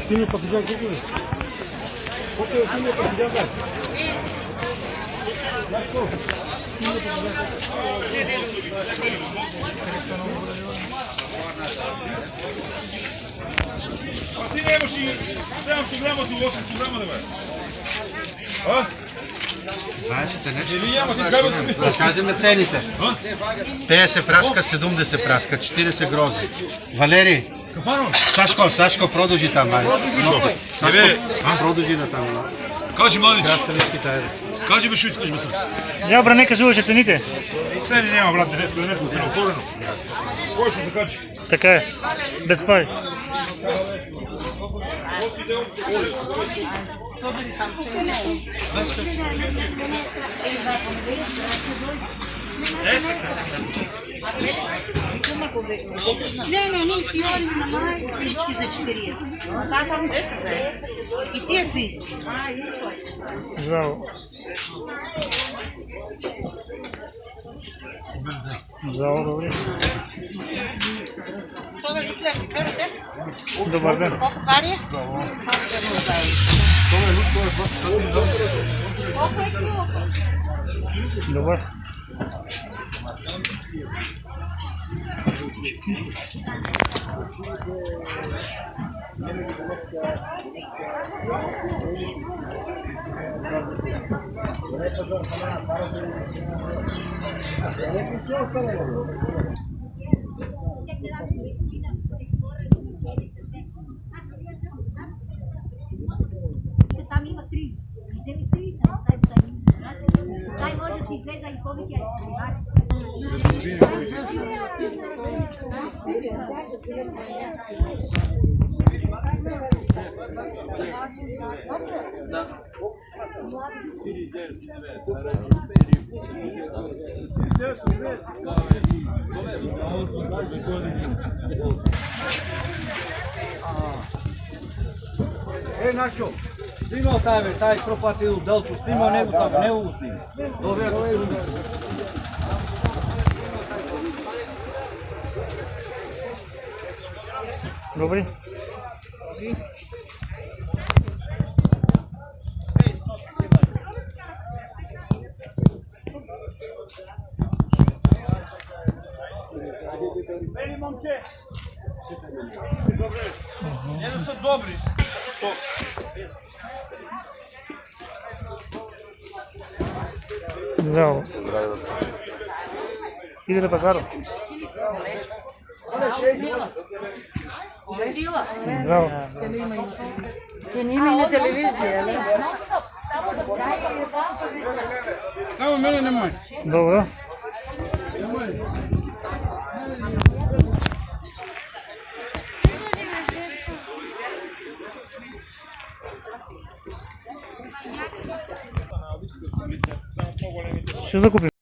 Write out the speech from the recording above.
Синий подбег какой? Сколько синий подбег? А ти не можеш и 700 грама до 800 грама да бе. А? Знаеш ли нещо? Или няма, ти изгадва си. Да кажем цените. 50 праска, 70 праска, 40 грози. Валери, Сашко, продължи там. Сашко, продължи да там. Кажи, младич. Кажи ме, що искаш ме сърце. Добре, нека кажуваше цените. Цени няма, брат, днес сме отворено. Кой ще закачи? Така е, без пари. Не, ние фиори са май-стрички за 40. И тия са исти. Жало. Жало, добре. Добър ден. Колко пари? Добър. Там има три. Вземи три, дай може да ти излезе и повече. Našo, snimao taj propatio Delču, snimao nego tamo, ne ovu snimao. Dobio ako snimao. Добре. Ели, момче! Jedan su dobri. Жало. Иде да пазара. Жало. Те не има и на телевизия, не? Само мене немoj. Добре. Ще да купим.